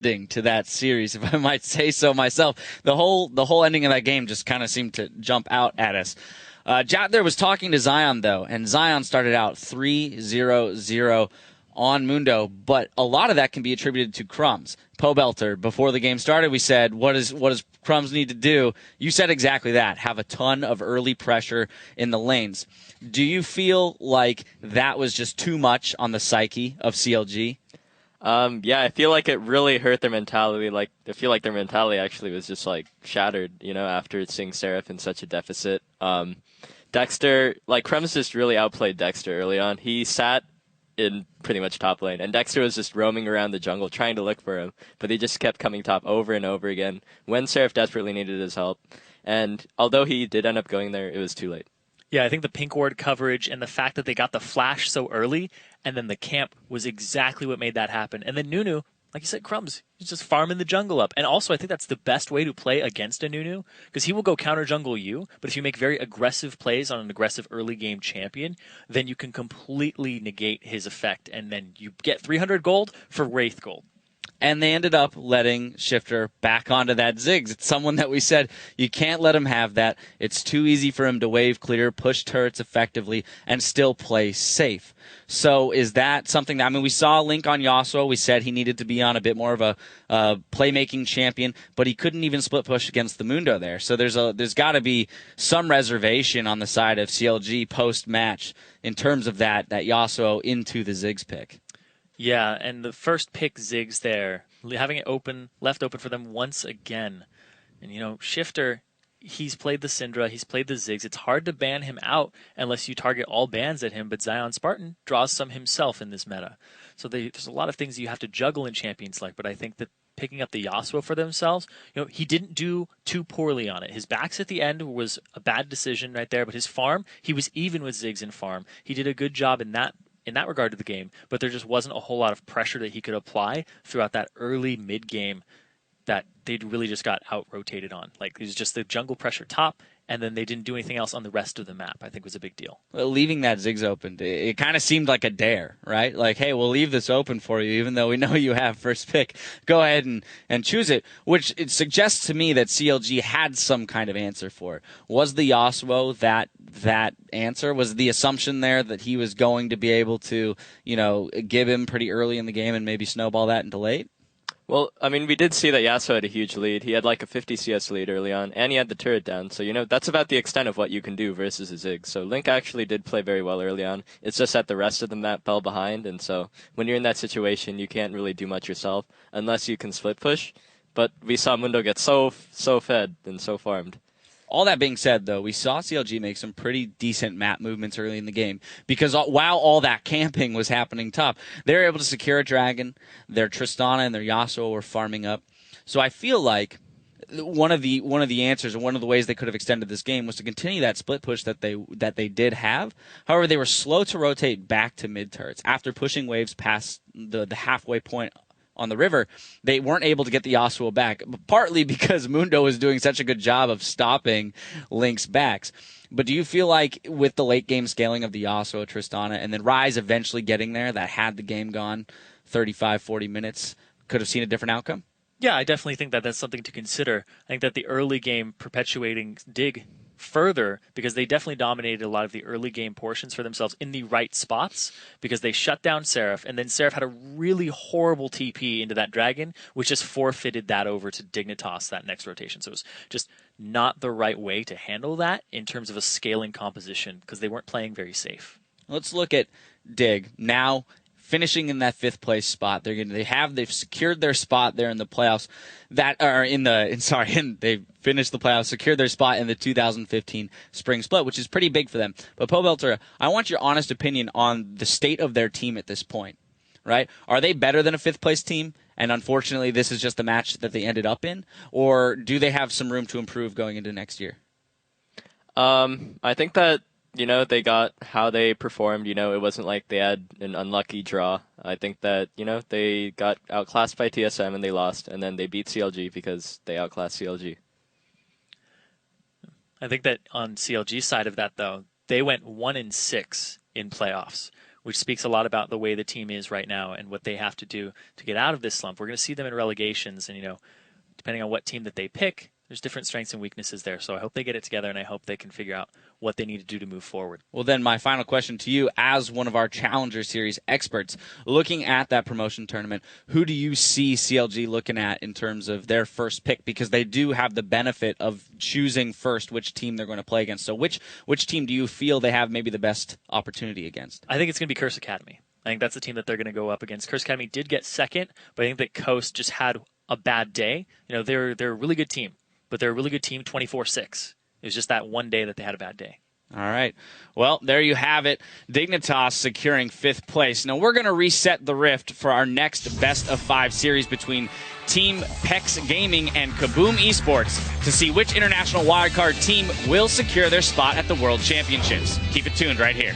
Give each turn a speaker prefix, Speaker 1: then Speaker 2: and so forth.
Speaker 1: ending to that series, if I might say so myself. The whole ending of that game just kind of seemed to jump out at us. Jat there was talking to Zion though, and Zion started out 3-0-0 on Mundo, but a lot of that can be attributed to Crumbs. Pobelter, before the game started, we said, what does Crumbs need to do? You said exactly that. Have a ton of early pressure in the lanes. Do you feel like that was just too much on the psyche of CLG?
Speaker 2: Yeah, I feel like it really hurt their mentality. Like, I feel like their mentality actually was just like shattered, after seeing Seraph in such a deficit. Dexter, like Krems just really outplayed Dexter early on. He sat in pretty much top lane, and Dexter was just roaming around the jungle trying to look for him, but he just kept coming top over and over again when Seraph desperately needed his help. And although he did end up going there, it was too late.
Speaker 3: Yeah, I think the pink ward coverage and the fact that they got the flash so early and then the camp was exactly what made that happen. And then Nunu, like you said, Crumbs, he's just farming the jungle up. And also, I think that's the best way to play against a Nunu because he will go counter jungle you. But if you make very aggressive plays on an aggressive early game champion, then you can completely negate his effect. And then you get 300 gold for Wraith gold.
Speaker 1: And they ended up letting Shifter back onto that Ziggs. It's someone that we said you can't let him have that. It's too easy for him to wave clear, push turrets effectively, and still play safe. So is that something that, we saw Link on Yasuo. We said he needed to be on a bit more of a playmaking champion, but he couldn't even split push against the Mundo there. So there's got to be some reservation on the side of CLG post-match in terms of that Yasuo into the Ziggs pick.
Speaker 3: Yeah, and the first pick Ziggs there, having it left open for them once again. And, Shifter, he's played the Syndra, he's played the Ziggs. It's hard to ban him out unless you target all bans at him, but Zion Spartan draws some himself in this meta. So there's a lot of things you have to juggle in champions like, but I think that picking up the Yasuo for themselves, he didn't do too poorly on it. His backs at the end was a bad decision right there, but his farm, he was even with Ziggs in farm. He did a good job in that regard to the game, but there just wasn't a whole lot of pressure that he could apply throughout that early mid game that they really just got out rotated on. Like it was just the jungle pressure top, and then they didn't do anything else on the rest of the map. I think was a big deal.
Speaker 1: Well, leaving that Ziggs open, it kind of seemed like a dare, right? Like, hey, we'll leave this open for you, even though we know you have first pick. Go ahead and choose it, which it suggests to me that CLG had some kind of answer for it. Was the Yasuo that answer? Was the assumption there that he was going to be able to, give him pretty early in the game and maybe snowball that into late?
Speaker 2: Well, we did see that Yasuo had a huge lead. He had like a 50 CS lead early on, and he had the turret down. So, that's about the extent of what you can do versus a Ziggs. So Link actually did play very well early on. It's just that the rest of the map fell behind, and so when you're in that situation, you can't really do much yourself unless you can split push. But we saw Mundo get so fed and so farmed.
Speaker 1: All that being said, though, we saw CLG make some pretty decent map movements early in the game because while all that camping was happening top, they were able to secure a dragon. Their Tristana and their Yasuo were farming up. So I feel like one of the answers and one of the ways they could have extended this game was to continue that split push that they did have. However, they were slow to rotate back to mid turrets after pushing waves past the halfway point on the river. They weren't able to get the Yasuo back, partly because Mundo was doing such a good job of stopping Link's backs. But do you feel like with the late game scaling of the Yasuo, Tristana, and then Ryze eventually getting there, that had the game gone 35, 40 minutes, could have seen a different outcome?
Speaker 3: Yeah, I definitely think that that's something to consider. I think that the early game perpetuating Dig further because they definitely dominated a lot of the early game portions for themselves in the right spots because they shut down Seraph, and then Seraph had a really horrible TP into that dragon, which just forfeited that over to Dignitas that next rotation. So it was just not the right way to handle that in terms of a scaling composition because they weren't playing very safe.
Speaker 1: Let's look at Dig now. Finishing in that fifth place spot, they've secured their spot there in the playoffs. They finished the playoffs, secured their spot in the 2015 spring split, which is pretty big for them. But Pobelter, I want your honest opinion on the state of their team at this point. Right? Are they better than a fifth place team? And unfortunately, this is just the match that they ended up in, or do they have some room to improve going into next year?
Speaker 2: I think that. They got how they performed. It wasn't like they had an unlucky draw. I think that, they got outclassed by TSM and they lost, and then they beat CLG because they outclassed CLG.
Speaker 3: I think that on CLG's side of that, though, they went 1-6 in playoffs, which speaks a lot about the way the team is right now and what they have to do to get out of this slump. We're going to see them in relegations, and depending on what team that they pick, there's different strengths and weaknesses there. So I hope they get it together, and I hope they can figure out what they need to do to move forward.
Speaker 1: Well, then my final question to you, as one of our Challenger Series experts, looking at that promotion tournament, who do you see CLG looking at in terms of their first pick? Because they do have the benefit of choosing first which team they're going to play against. So which team do you feel they have maybe the best opportunity against?
Speaker 3: I think it's going to be Curse Academy. I think that's the team that they're going to go up against. Curse Academy did get second, but I think that Coast just had a bad day. They're a really good team, but they're a really good team 24-6. It was just that one day that they had a bad day.
Speaker 1: All right. Well, there you have it. Dignitas securing 5th place. Now, we're going to reset the rift for our next best-of-5 series between Team Pex Gaming and Kaboom Esports to see which international wildcard team will secure their spot at the World Championships. Keep it tuned right here.